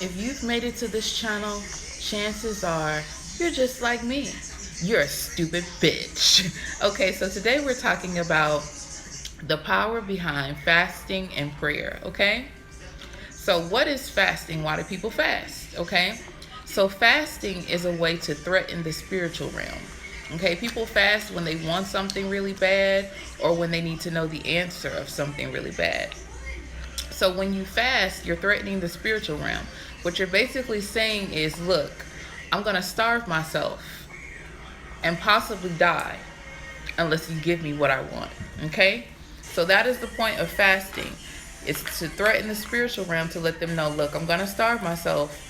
If you've made it to this channel, chances are you're just like me. You're a stupid bitch. Okay, so today we're talking about the power behind fasting and prayer, okay? So what is fasting? Why do people fast? Okay? So fasting is a way to threaten the spiritual realm. Okay, people fast when they want something really bad or when they need to know the answer of something really bad. So when you fast, you're threatening the spiritual realm. What you're basically saying is, look, I'm going to starve myself and possibly die unless you give me what I want. Okay? So that is the point of fasting. It's to threaten the spiritual realm, to let them know, look, I'm going to starve myself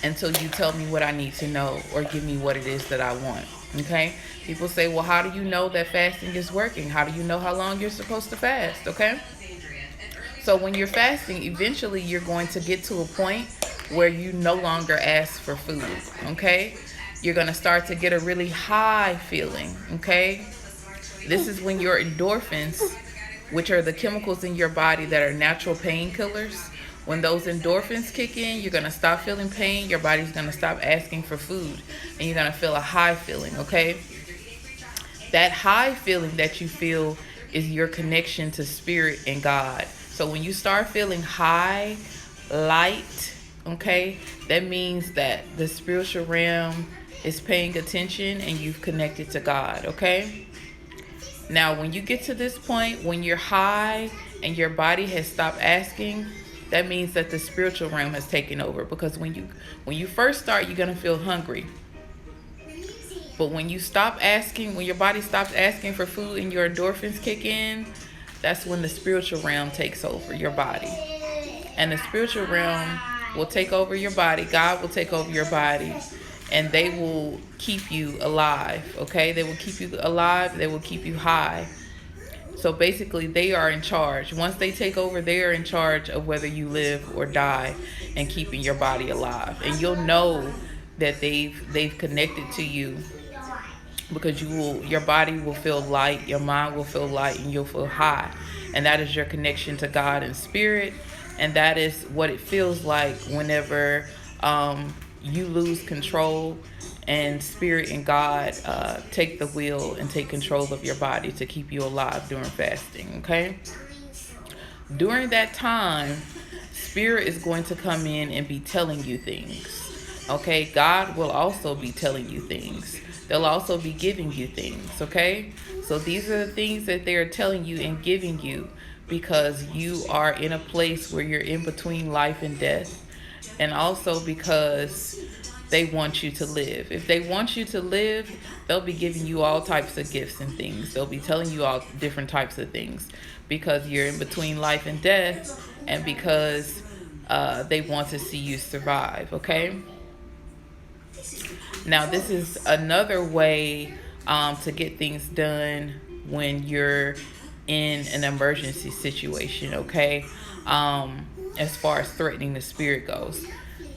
until you tell me what I need to know or give me what it is that I want. Okay? People say, well, how do you know that fasting is working? How do you know how long you're supposed to fast? Okay? So when you're fasting, eventually you're going to get to a point where you no longer ask for food, okay? You're going to start to get a really high feeling, okay? This is when your endorphins, which are the chemicals in your body that are natural painkillers, when those endorphins kick in, you're going to stop feeling pain, your body's going to stop asking for food, and you're going to feel a high feeling, okay? That high feeling that you feel is your connection to spirit and God. So when you start feeling high, light, okay, that means that the spiritual realm is paying attention and you've connected to God, okay? Now, when you get to this point, when you're high and your body has stopped asking, that means that the spiritual realm has taken over. Because when you first start, you're going to feel hungry. But when you stop asking, when your body stops asking for food and your endorphins kick in, that's when the spiritual realm takes over your body. And the spiritual realm will take over your body. God will take over your body. And they will keep you alive, okay? They will keep you alive. They will keep you high. So basically, they are in charge. Once they take over, they are in charge of whether you live or die and keeping your body alive. And you'll know that they've connected to you, because your body will feel light, your mind will feel light, and you'll feel high. And that is your connection to God and spirit. And that is what it feels like whenever you lose control and spirit and God take the wheel and take control of your body to keep you alive during fasting, okay? During that time, spirit is going to come in and be telling you things, okay? God will also be telling you things. They'll also be giving you things, okay? So these are the things that they're telling you and giving you because you are in a place where you're in between life and death, and also because they want you to live. If they want you to live, they'll be giving you all types of gifts and things. They'll be telling you all different types of things because you're in between life and death, and because they want to see you survive, okay? Now, this is another way to get things done when you're in an emergency situation, okay? As far as threatening the spirit goes.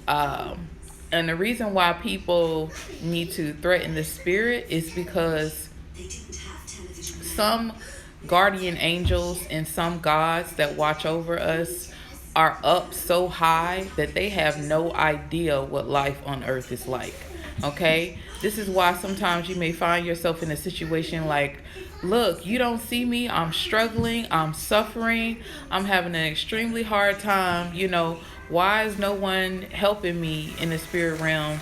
And the reason why people need to threaten the spirit is because some guardian angels and some gods that watch over us are up so high that they have no idea what life on earth is like. Okay? This is why sometimes you may find yourself in a situation like, look, you don't see me. I'm struggling. I'm suffering. I'm having an extremely hard time. Why is no one helping me in the spirit realm?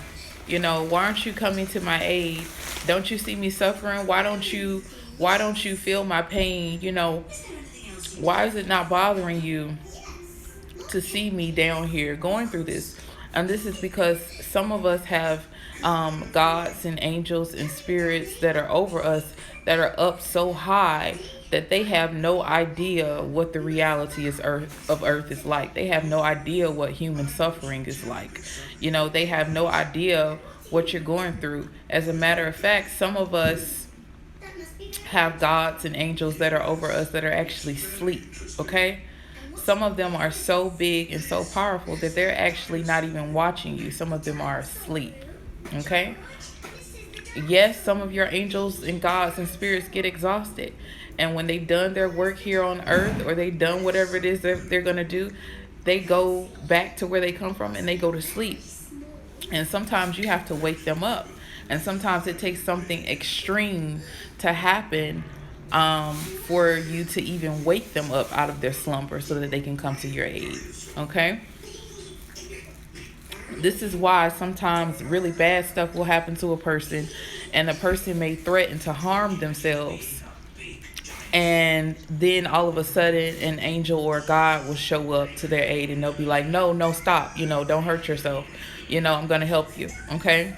Why aren't you coming to my aid? Don't you see me suffering? Why don't you feel my pain? Why is it not bothering you to see me down here going through this? And this is because some of us have gods and angels and spirits that are over us that are up so high that they have no idea what the reality of earth is like. They have no idea what human suffering is like. They have no idea what you're going through. As a matter of fact, some of us have gods and angels that are over us that are actually asleep, okay? Some of them are so big and so powerful that they're actually not even watching you. Some of them are asleep, okay? Yes, some of your angels and gods and spirits get exhausted. And when they've done their work here on earth, or they've done whatever it is that they're going to do, they go back to where they come from and they go to sleep. And sometimes you have to wake them up. And sometimes it takes something extreme to happen, for you to even wake them up out of their slumber so that they can come to your aid. Okay? This is why sometimes really bad stuff will happen to a person, and the person may threaten to harm themselves. And then all of a sudden, an angel or God will show up to their aid, and they'll be like, no, no, stop. Don't hurt yourself. I'm going to help you. Okay?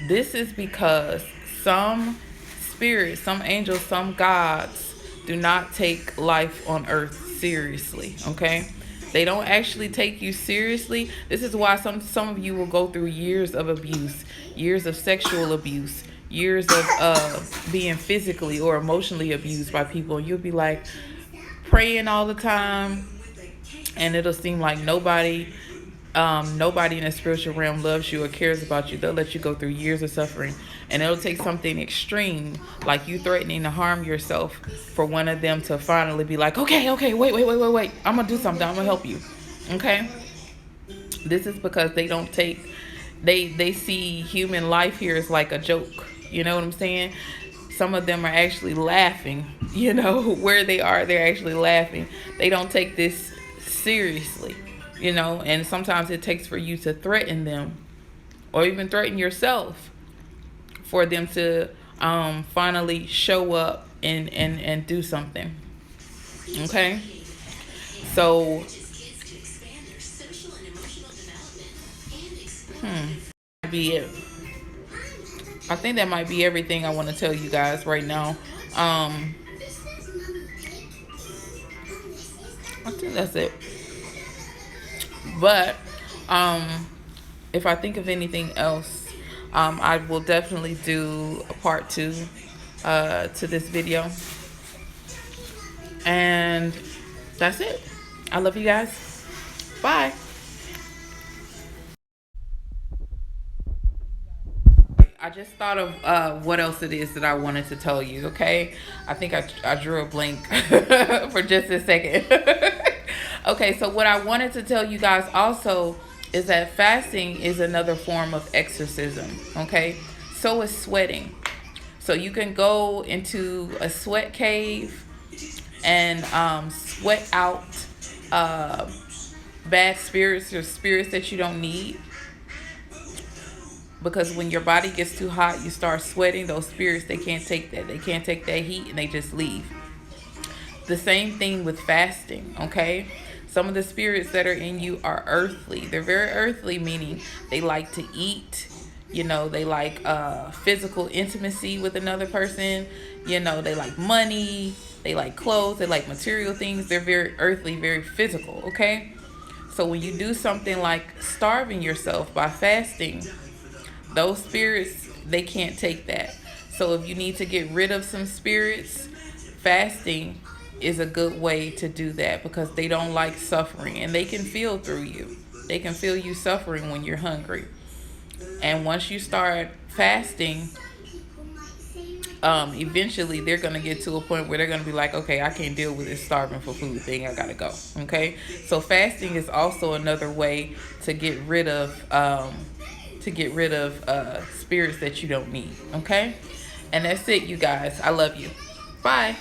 This is because some spirits, some angels, some gods do not take life on earth seriously. Okay? They don't actually take you seriously. This is why some of you will go through years of abuse, years of sexual abuse, years of being physically or emotionally abused by people. You'll be like praying all the time, and it'll seem like nobody in the spiritual realm loves you or cares about you. They'll let you go through years of suffering, and it'll take something extreme, like you threatening to harm yourself, for one of them to finally be like, okay, wait, I'm gonna do something, I'm gonna help you. Okay? This is because they don't take, they see human life here as like a joke. You know what I'm saying? Some of them are actually laughing, where they are, they're actually laughing. They don't take this seriously. And sometimes it takes for you to threaten them, or even threaten yourself, for them to finally show up and do something. Okay? So, be it. I think that might be everything I want to tell you guys right now. I think that's it. But if I think of anything else, I will definitely do a part 2 to this video. And that's it. I love you guys. Bye. I just thought of what else it is that I wanted to tell you. Okay, I think I drew a blank for just a second. Okay, so what I wanted to tell you guys also is that fasting is another form of exorcism. Okay, so is sweating. So you can go into a sweat cave and sweat out bad spirits or spirits that you don't need. Because when your body gets too hot, you start sweating. Those spirits, they can't take that. They can't take that heat, and they just leave. The same thing with fasting, okay? Some of the spirits that are in you are earthly. They're very earthly, meaning they like to eat. They like physical intimacy with another person. They like money. They like clothes. They like material things. They're very earthly, very physical, okay? So when you do something like starving yourself by fasting, those spirits, they can't take that. So if you need to get rid of some spirits, fasting is a good way to do that, because they don't like suffering, and they can feel through you. They can feel you suffering when you're hungry. And once you start fasting, eventually they're going to get to a point where they're going to be like, okay, I can't deal with this starving for food thing. I got to go. Okay. So fasting is also another way to get rid of, spirits that you don't need. Okay. And that's it, you guys. I love you. Bye.